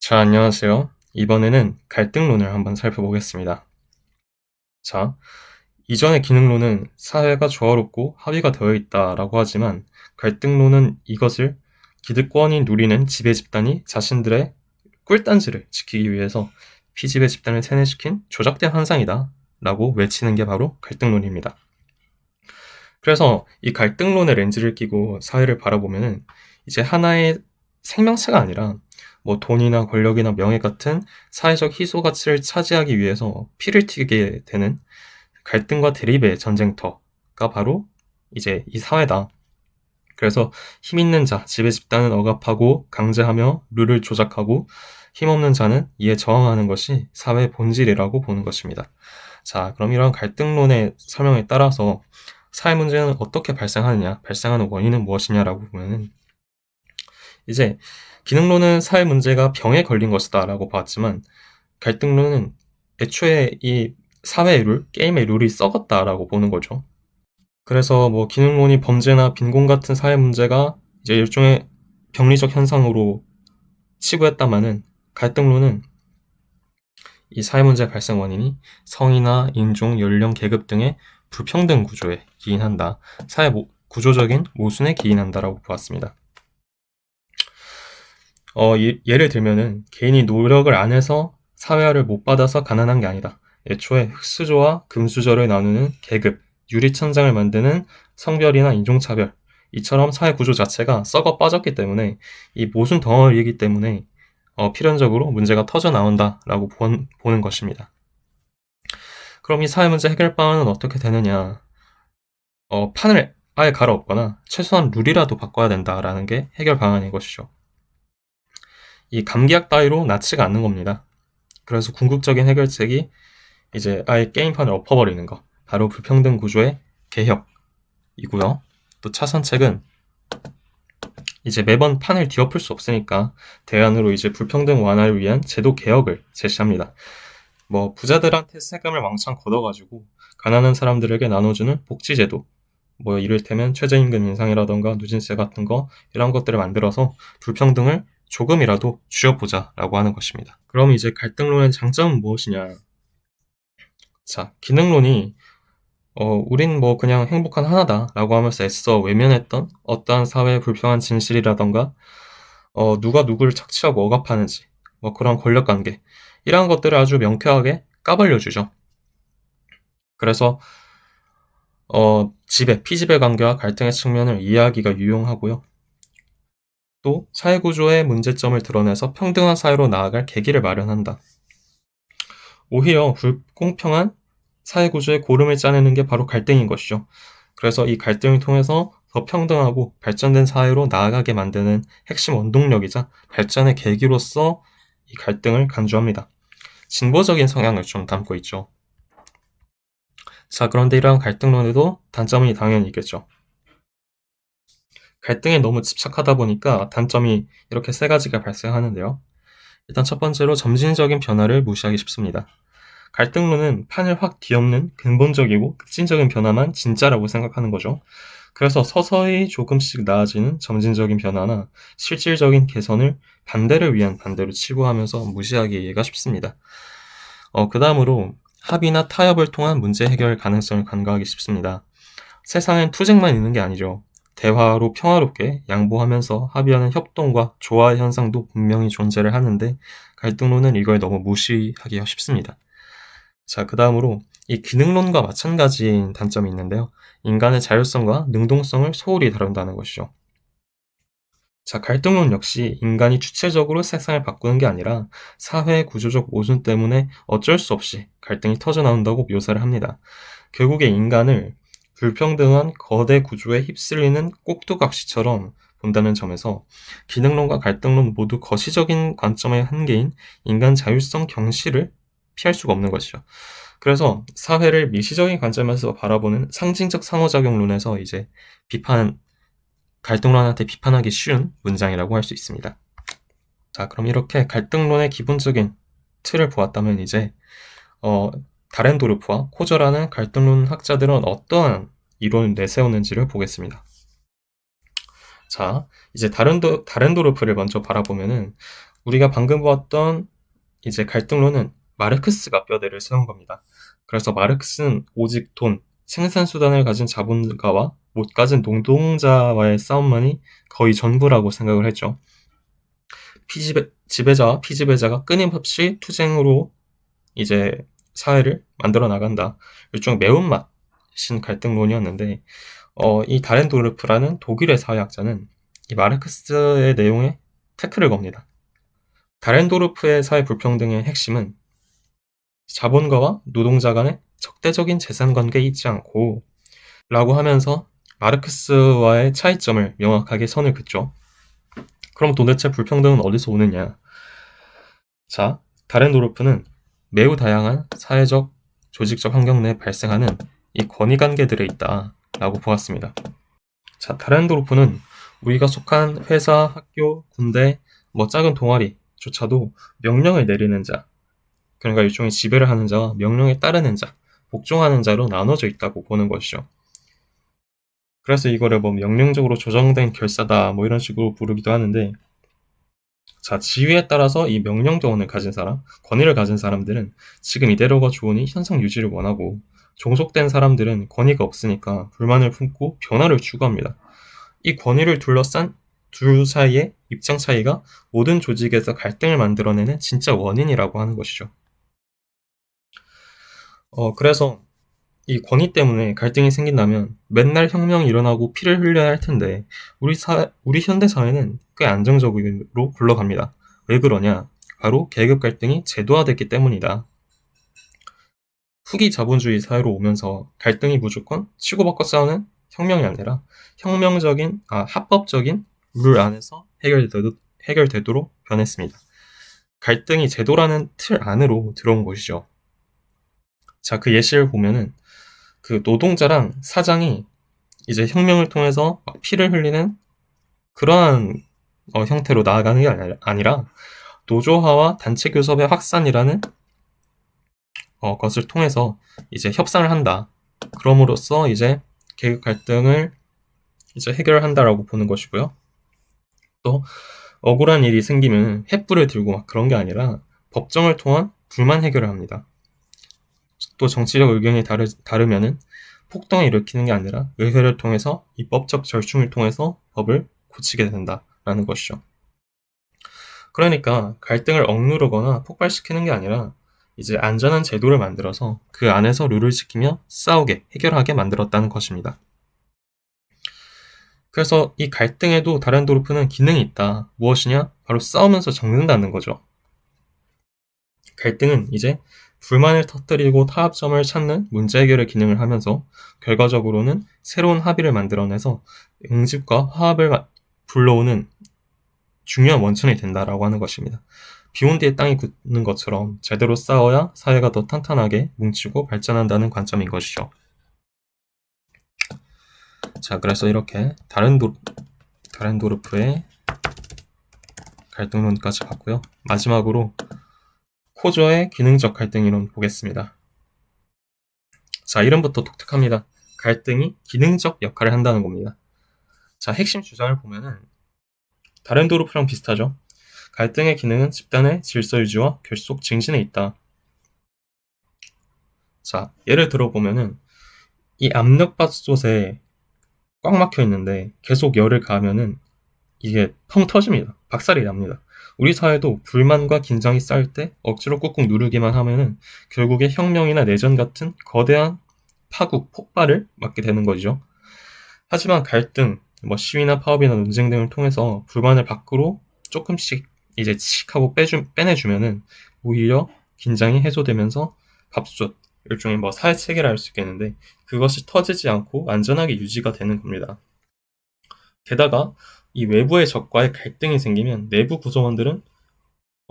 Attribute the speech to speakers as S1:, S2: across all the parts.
S1: 자, 안녕하세요. 이번에는 갈등론을 한번 살펴보겠습니다. 자, 이전의 기능론은 사회가 조화롭고 합의가 되어 있다라고 하지만 갈등론은 이것을 기득권이 누리는 지배 집단이 자신들의 꿀단지를 지키기 위해서 피지배 집단을 세뇌시킨 조작된 환상이다 라고 외치는 게 바로 갈등론입니다. 그래서 이 갈등론의 렌즈를 끼고 사회를 바라보면은 이제 하나의 생명체가 아니라 뭐 돈이나 권력이나 명예 같은 사회적 희소 가치를 차지하기 위해서 피를 튀기게 되는 갈등과 대립의 전쟁터가 바로 이제 이 사회다. 그래서 힘 있는 자, 지배 집단은 억압하고 강제하며 룰을 조작하고 힘없는 자는 이에 저항하는 것이 사회의 본질이라고 보는 것입니다. 자, 그럼 이런 갈등론의 설명에 따라서 사회 문제는 어떻게 발생하느냐, 발생하는 원인은 무엇이냐라고 보면은 이제 기능론은 사회 문제가 병에 걸린 것이다 라고 봤지만 갈등론은 애초에 이 사회의 룰, 게임의 룰이 썩었다라고 보는 거죠. 그래서 뭐 기능론이 범죄나 빈곤 같은 사회 문제가 이제 일종의 병리적 현상으로 치부했다마는 갈등론은 이 사회 문제 발생 원인이 성이나 인종, 연령, 계급 등의 불평등 구조에 기인한다. 사회 구조적인 모순에 기인한다라고 보았습니다. 예를 들면은 개인이 노력을 안 해서 사회화를 못 받아서 가난한 게 아니다. 애초에 흑수저와 금수저를 나누는 계급, 유리천장을 만드는 성별이나 인종차별, 이처럼 사회 구조 자체가 썩어 빠졌기 때문에 이 모순 덩어리이기 때문에 필연적으로 문제가 터져 나온다라고 보는 것입니다. 그럼 이 사회 문제 해결 방안은 어떻게 되느냐? 판을 아예 갈아엎거나 최소한 룰이라도 바꿔야 된다라는 게 해결 방안인 것이죠. 이 감기약 따위로 낫지가 않는 겁니다. 그래서 궁극적인 해결책이 이제 아예 게임판을 엎어버리는 거, 바로 불평등 구조의 개혁이고요. 또 차선책은 이제 매번 판을 뒤엎을 수 없으니까 대안으로 이제 불평등 완화를 위한 제도 개혁을 제시합니다. 뭐 부자들한테 세금을 왕창 걷어가지고 가난한 사람들에게 나눠주는 복지제도, 뭐 이를테면 최저임금 인상이라던가 누진세 같은 거 이런 것들을 만들어서 불평등을 조금이라도 줄여보자라고 하는 것입니다. 그럼 이제 갈등론의 장점은 무엇이냐? 자, 기능론이 우린 뭐 그냥 행복한 하나다라고 하면서 애써 외면했던 어떠한 사회의 불평한 진실이라던가 누가 누구를 착취하고 억압하는지 뭐 그런 권력관계 이러한 것들을 아주 명쾌하게 까발려주죠. 그래서 피지배 관계와 갈등의 측면을 이해하기가 유용하고요. 또 사회구조의 문제점을 드러내서 평등한 사회로 나아갈 계기를 마련한다. 오히려 불공평한 사회구조의 고름을 짜내는 게 바로 갈등인 것이죠. 그래서 이 갈등을 통해서 더 평등하고 발전된 사회로 나아가게 만드는 핵심 원동력이자 발전의 계기로서 이 갈등을 강조합니다. 진보적인 성향을 좀 담고 있죠. 자, 그런데 이러한 갈등론에도 단점이 당연히 있겠죠. 갈등에 너무 집착하다 보니까 단점이 이렇게 세 가지가 발생하는데요. 일단 첫 번째로 점진적인 변화를 무시하기 쉽습니다. 갈등론은 판을 확 뒤엎는 근본적이고 급진적인 변화만 진짜라고 생각하는 거죠. 그래서 서서히 조금씩 나아지는 점진적인 변화나 실질적인 개선을 반대를 위한 반대로 치부하면서 무시하기가 쉽습니다. 그 다음으로 합의나 타협을 통한 문제 해결 가능성을 간과하기 쉽습니다. 세상엔 투쟁만 있는 게 아니죠. 대화로 평화롭게 양보하면서 합의하는 협동과 조화의 현상도 분명히 존재를 하는데 갈등론은 이걸 너무 무시하기가 쉽습니다. 자, 그 다음으로 이 기능론과 마찬가지인 단점이 있는데요. 인간의 자율성과 능동성을 소홀히 다룬다는 것이죠. 자, 갈등론 역시 인간이 주체적으로 세상을 바꾸는 게 아니라 사회 구조적 모순 때문에 어쩔 수 없이 갈등이 터져 나온다고 묘사를 합니다. 결국에 인간을 불평등한 거대 구조에 휩쓸리는 꼭두각시처럼 본다는 점에서 기능론과 갈등론 모두 거시적인 관점의 한계인 인간 자율성 경시를 피할 수가 없는 것이죠. 그래서 사회를 미시적인 관점에서 바라보는 상징적 상호작용론에서 이제 갈등론한테 비판하기 쉬운 문장이라고 할 수 있습니다. 자, 그럼 이렇게 갈등론의 기본적인 틀을 보았다면 이제 다렌도르프와 코저라는 갈등론 학자들은 어떠한 이론을 내세웠는지를 보겠습니다. 자, 이제 다렌도르프를 먼저 바라보면은 우리가 방금 보았던 이제 갈등론은 마르크스가 뼈대를 세운 겁니다. 그래서 마르크스는 오직 돈, 생산수단을 가진 자본가와 못 가진 노동자와의 싸움만이 거의 전부라고 생각을 했죠. 지배자와 피지배자가 끊임없이 투쟁으로 이제 사회를 만들어 나간다. 일종의 매운맛인 갈등론이었는데, 이 다렌도르프라는 독일의 사회학자는 이 마르크스의 내용에 태클을 겁니다. 다렌도르프의 사회 불평등의 핵심은 자본가와 노동자 간의 적대적인 재산 관계에 있지 않고 라고 하면서 마르크스와의 차이점을 명확하게 선을 긋죠. 그럼 도대체 불평등은 어디서 오느냐? 자, 다렌도르프는 매우 다양한 사회적, 조직적 환경 내에 발생하는 이 권위관계들에 있다 라고 보았습니다. 자, 다렌도르프는 우리가 속한 회사, 학교, 군대, 작은 동아리조차도 명령을 내리는 자, 그러니까 일종의 지배를 하는 자와 명령에 따르는 자, 복종하는 자로 나눠져 있다고 보는 것이죠. 그래서 이거를 명령적으로 조정된 결사다 이런 식으로 부르기도 하는데, 자, 지위에 따라서 이 명령권을 가진 사람, 권위를 가진 사람들은 지금 이대로가 좋으니 현상 유지를 원하고, 종속된 사람들은 권위가 없으니까 불만을 품고 변화를 추구합니다. 이 권위를 둘러싼 둘 사이의 입장 차이가 모든 조직에서 갈등을 만들어내는 진짜 원인이라고 하는 것이죠. 그래서 이 권위 때문에 갈등이 생긴다면 맨날 혁명이 일어나고 피를 흘려야 할 텐데 우리 현대 사회는 꽤 안정적으로 굴러갑니다. 왜 그러냐? 바로 계급 갈등이 제도화됐기 때문이다. 후기 자본주의 사회로 오면서 갈등이 무조건 치고받고 싸우는 혁명이 아니라 합법적인 룰 안에서 해결되도록 변했습니다. 갈등이 제도라는 틀 안으로 들어온 것이죠. 자, 그 예시를 보면은 그 노동자랑 사장이 이제 혁명을 통해서 막 피를 흘리는 그러한 형태로 나아가는 게 아니라 노조화와 단체 교섭의 확산이라는 것을 통해서 이제 협상을 한다. 그럼으로써 이제 계급 갈등을 이제 해결한다라고 보는 것이고요. 또 억울한 일이 생기면 횃불을 들고 막 그런 게 아니라 법정을 통한 불만 해결을 합니다. 또 정치적 의견이 다르면은 폭동을 일으키는 게 아니라 의회를 통해서 입법적 절충을 통해서 법을 고치게 된다라는 것이죠. 그러니까 갈등을 억누르거나 폭발시키는 게 아니라 이제 안전한 제도를 만들어서 그 안에서 룰을 지키며 싸우게, 해결하게 만들었다는 것입니다. 그래서 이 갈등에도 다렌도르프는 기능이 있다. 무엇이냐? 바로 싸우면서 적는다는 거죠. 갈등은 이제 불만을 터뜨리고 타협점을 찾는 문제 해결의 기능을 하면서 결과적으로는 새로운 합의를 만들어내서 응집과 화합을 불러오는 중요한 원천이 된다라고 하는 것입니다. 비온 뒤에 땅이 굳는 것처럼 제대로 싸워야 사회가 더 탄탄하게 뭉치고 발전한다는 관점인 것이죠. 자, 그래서 이렇게 다렌도르프의 갈등론까지 봤고요. 마지막으로 코저의 기능적 갈등 이론 보겠습니다. 자, 이름부터 독특합니다. 갈등이 기능적 역할을 한다는 겁니다. 자, 핵심 주장을 보면은 다렌도르프랑 비슷하죠. 갈등의 기능은 집단의 질서 유지와 결속 증진에 있다. 자, 예를 들어보면은 이 압력밥솥에 꽉 막혀 있는데 계속 열을 가하면은 이게 펑 터집니다. 박살이 납니다. 우리 사회도 불만과 긴장이 쌓일 때 억지로 꾹꾹 누르기만 하면은 결국에 혁명이나 내전 같은 거대한 파국, 폭발을 맞게 되는 거죠. 하지만 갈등, 시위나 파업이나 논쟁 등을 통해서 불만을 밖으로 조금씩 이제 칙 하고 빼내주면은 오히려 긴장이 해소되면서 밥솥, 일종의 사회 체계라 할 수 있겠는데 그것이 터지지 않고 안전하게 유지가 되는 겁니다. 게다가 이 외부의 적과의 갈등이 생기면 내부 구성원들은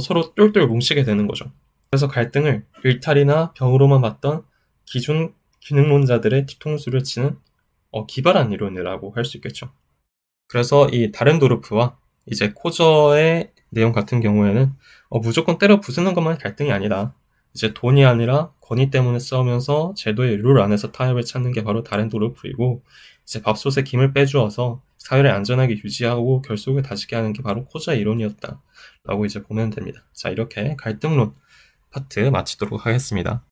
S1: 서로 똘똘 뭉치게 되는 거죠. 그래서 갈등을 일탈이나 병으로만 봤던 기존 기능론자들의 뒤통수를 치는 기발한 이론이라고 할 수 있겠죠. 그래서 이 다렌도르프와 이제 코저의 내용 같은 경우에는 무조건 때려 부수는 것만 갈등이 아니다. 이제 돈이 아니라 권위 때문에 싸우면서 제도의 룰 안에서 타협을 찾는 게 바로 다렌도르프이고, 이제 밥솥에 김을 빼주어서 사회를 안전하게 유지하고 결속을 다지게 하는 게 바로 코자 이론이었다라고 이제 보면 됩니다. 자, 이렇게 갈등론 파트 마치도록 하겠습니다.